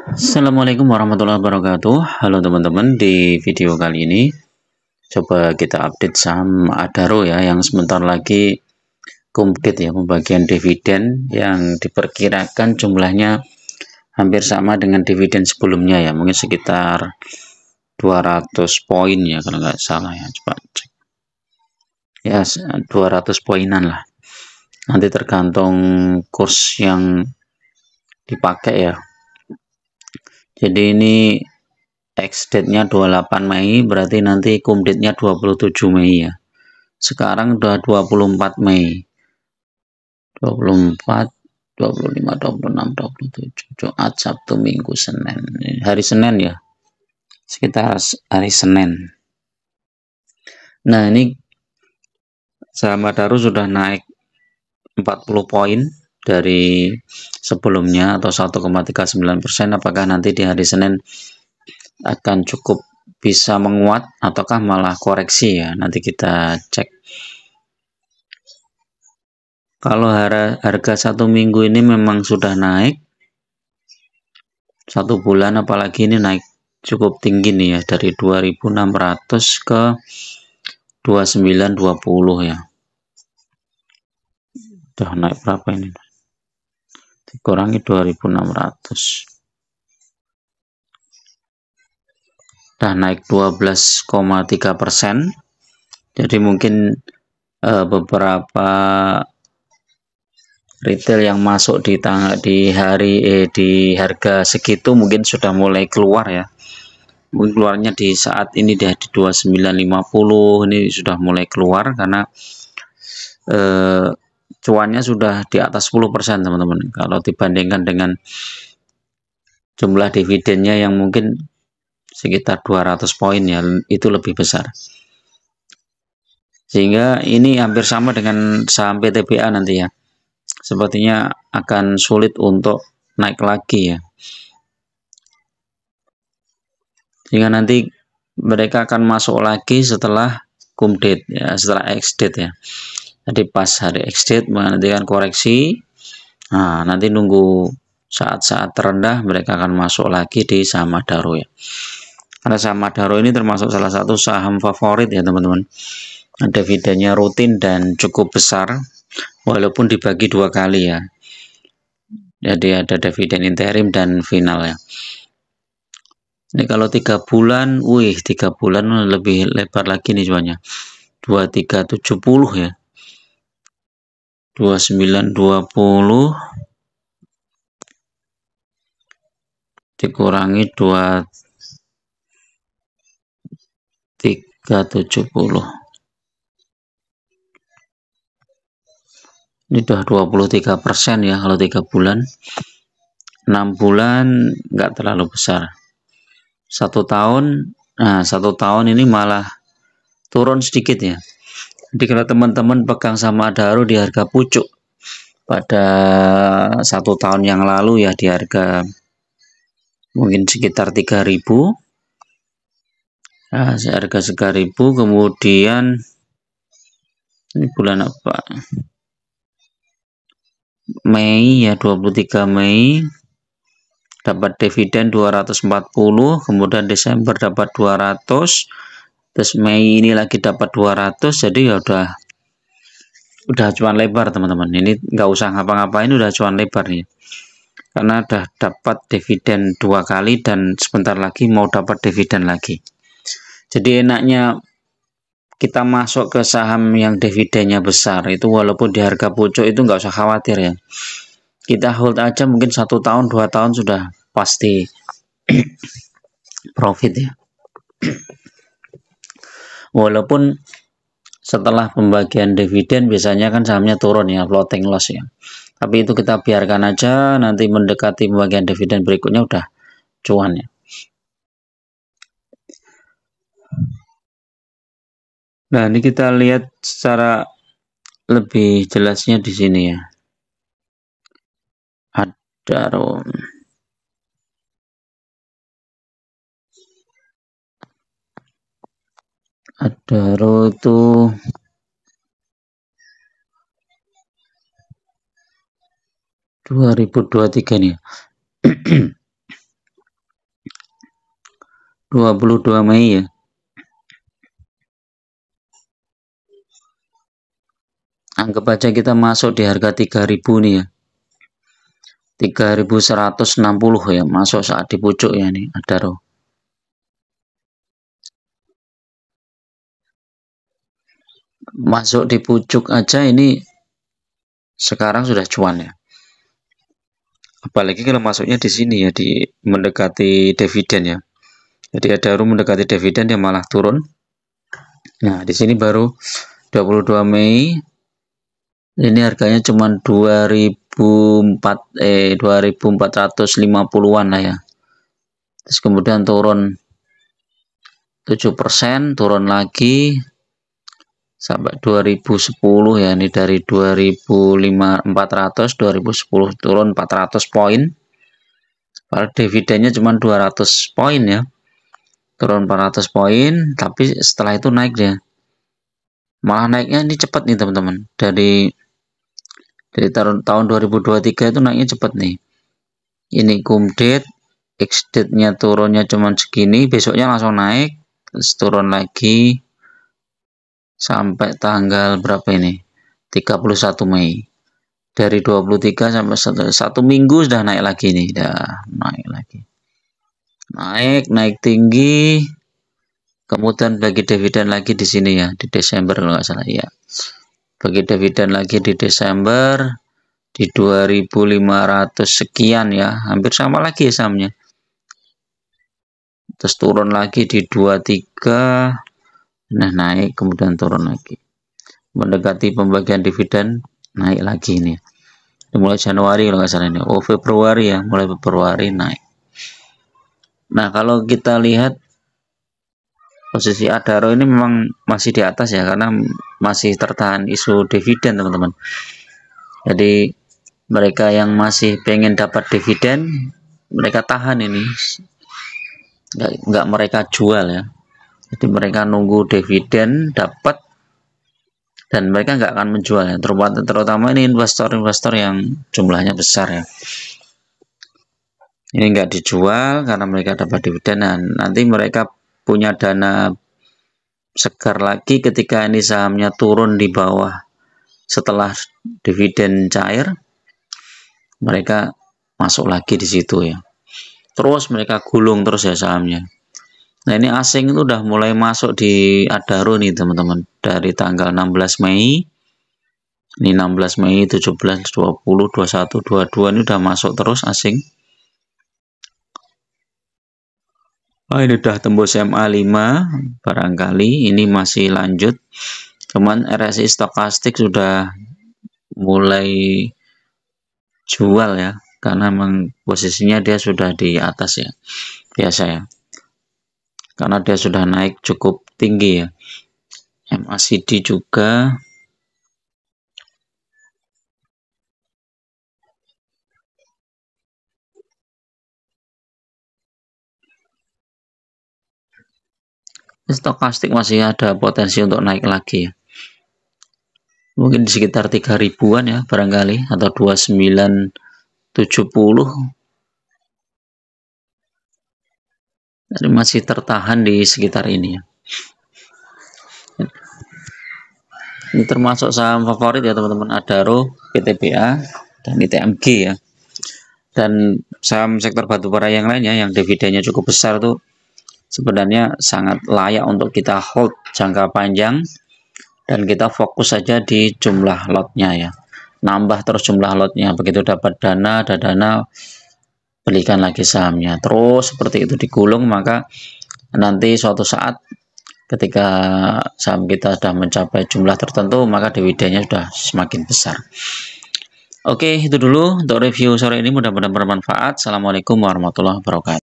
Assalamualaikum warahmatullahi wabarakatuh. Halo teman-teman, di video kali ini coba kita update saham Adaro ya, yang sebentar lagi complete ya, pembagian dividen yang diperkirakan jumlahnya hampir sama dengan dividen sebelumnya ya, mungkin sekitar 200 poin ya kalau nggak salah ya. Coba cek ya, 200 poinan lah, nanti tergantung kurs yang dipakai ya. Jadi ini Ex-date-nya 28 Mei, berarti nanti cum date-nya 27 Mei ya. Sekarang udah 24 Mei. 24, 25, 26, 27. Jumat, Sabtu, Minggu, Senin. Hari Senin ya. Sekitar hari Senin. Nah, ini saham Adaro sudah naik 40 poin dari sebelumnya atau 1,39%. Apakah nanti di hari Senin akan cukup bisa menguat ataukah malah koreksi ya, nanti kita cek. Kalau harga satu minggu ini memang sudah naik, satu bulan apalagi ini naik cukup tinggi nih ya, dari 2600 ke 2920 ya. Udah naik berapa ini, dikurangi 2600, udah naik 12,3%. Jadi mungkin beberapa retail yang masuk di harga segitu mungkin sudah mulai keluar ya. Mungkin keluarnya di saat ini di 2950 ini sudah mulai keluar karena cuannya sudah di atas 10% teman-teman. Kalau dibandingkan dengan jumlah dividennya yang mungkin sekitar 200 poin ya, itu lebih besar. Sehingga ini hampir sama dengan saham PTBA nanti ya. Sepertinya akan sulit untuk naik lagi ya. Sehingga nanti mereka akan masuk lagi setelah cum date ya, setelah ex date ya. Jadi pas hari ex date menantikan koreksi. Nah, nanti nunggu saat-saat terendah mereka akan masuk lagi di saham Adaro ya. Karena saham Adaro ini termasuk salah satu saham favorit ya teman-teman. Dividennya rutin dan cukup besar, walaupun dibagi dua kali ya. Jadi ada dividen interim dan final ya. Ini kalau 3 bulan, 3 bulan lebih lebar lagi nih cuannya. 2370 ya. 2920 dikurangi 2370. Ini udah 23% ya kalau 3 bulan. 6 bulan nggak terlalu besar. 1 tahun, nah 1 tahun ini malah turun sedikit ya. Jadi kalau teman-teman pegang sama Adaro di harga pucuk pada 1 tahun yang lalu ya, di harga mungkin sekitar 3000, nah, harga 3000, kemudian ini bulan apa, Mei ya, 23 Mei dapat dividen 240, kemudian Desember dapat 200, terus Mei ini lagi dapat 200. Jadi ya udah cuan lebar teman-teman. Ini nggak usah ngapa-ngapain, udah cuan lebar nih, karena udah dapat dividen 2 kali dan sebentar lagi mau dapat dividen lagi. Jadi enaknya kita masuk ke saham yang dividennya besar itu, walaupun di harga pucuk itu nggak usah khawatir ya, kita hold aja, mungkin 1 tahun 2 tahun sudah pasti profit ya. Walaupun setelah pembagian dividen biasanya kan sahamnya turun ya, floating loss ya, tapi itu kita biarkan aja, nanti mendekati pembagian dividen berikutnya udah cuan ya. Nah, ini kita lihat secara lebih jelasnya di sini ya. Adaro. Adaro itu (2023) nih. 22 Mei ya. Anggap aja kita masuk di harga 3.000 nih ya. 3.160 ya, masuk saat di pucuk ya nih, Adaro. Masuk di pucuk aja ini sekarang sudah cuan ya. Apalagi kalau masuknya di sini ya, di mendekati dividen ya. Jadi Adaro mendekati dividen dia malah turun. Nah, di sini baru 22 Mei. Ini harganya cuma 2.450-an lah ya. Terus kemudian turun 7%, turun lagi sampai 2010 ya, ini dari 2.400 2010 turun 400 poin. Padahal dividennya cuma 200 poin ya. Turun 400 poin, tapi setelah itu naik dia. Malah naiknya ini cepat nih teman-teman. Dari tahun 2023 itu naiknya cepat nih. Ini kumdate, X-date-nya turunnya cuma segini, besoknya langsung naik, terus turun lagi sampai tanggal berapa ini? 31 Mei. Dari 23 sampai 1 minggu sudah naik lagi nih, dah naik lagi. Naik tinggi. Kemudian bagi dividen lagi di sini ya, di Desember kalau nggak salah ya. Bagi dividen lagi di Desember di 2.500 sekian ya, hampir sama lagi ya sahamnya. Terus turun lagi di 23, nah naik kemudian turun lagi. Mendekati pembagian dividen naik lagi nih. Mulai Januari kalau nggak salah ini. Oh Februari ya, mulai Februari naik. Nah kalau kita lihat posisi Adaro ini memang masih di atas ya, karena masih tertahan isu dividen teman-teman. Jadi mereka yang masih pengen dapat dividen, mereka tahan ini, nggak mereka jual ya. Jadi mereka nunggu dividen dapat, dan mereka nggak akan menjual ya. Terutama ini investor-investor yang jumlahnya besar ya. Ini nggak dijual karena mereka dapat dividen, dan nanti mereka punya dana segar lagi ketika ini sahamnya turun di bawah setelah dividen cair, mereka masuk lagi di situ ya. Terus mereka gulung terus ya sahamnya. Nah ini asing itu udah mulai masuk di Adaro nih teman-teman, dari tanggal 16 Mei. Ini 16 Mei, 17, 20, 21, 22 ini udah masuk terus asing. Oh ini udah tembus MA5 barangkali, ini masih lanjut. Cuman RSI stokastik sudah mulai jual ya, karena memang posisinya dia sudah di atas ya, biasa ya. Karena dia sudah naik cukup tinggi ya. MACD juga stokastik masih ada potensi untuk naik lagi ya. Mungkin di sekitar 3.000-an ya barangkali, atau 2970. Jadi masih tertahan di sekitar ini ya. Ini termasuk saham favorit ya teman-teman, Adaro, PTBA, dan ITMG ya. Dan saham sektor batubara yang lainnya yang dividennya cukup besar tuh sebenarnya sangat layak untuk kita hold jangka panjang, dan kita fokus saja di jumlah lotnya ya. Nambah terus jumlah lotnya, begitu dapat dana, ada dana, belikan lagi sahamnya. Terus seperti itu digulung, maka nanti suatu saat ketika saham kita sudah mencapai jumlah tertentu, maka dividennya sudah semakin besar. Oke, itu dulu untuk review sore ini, mudah-mudahan bermanfaat. Assalamualaikum warahmatullahi wabarakatuh.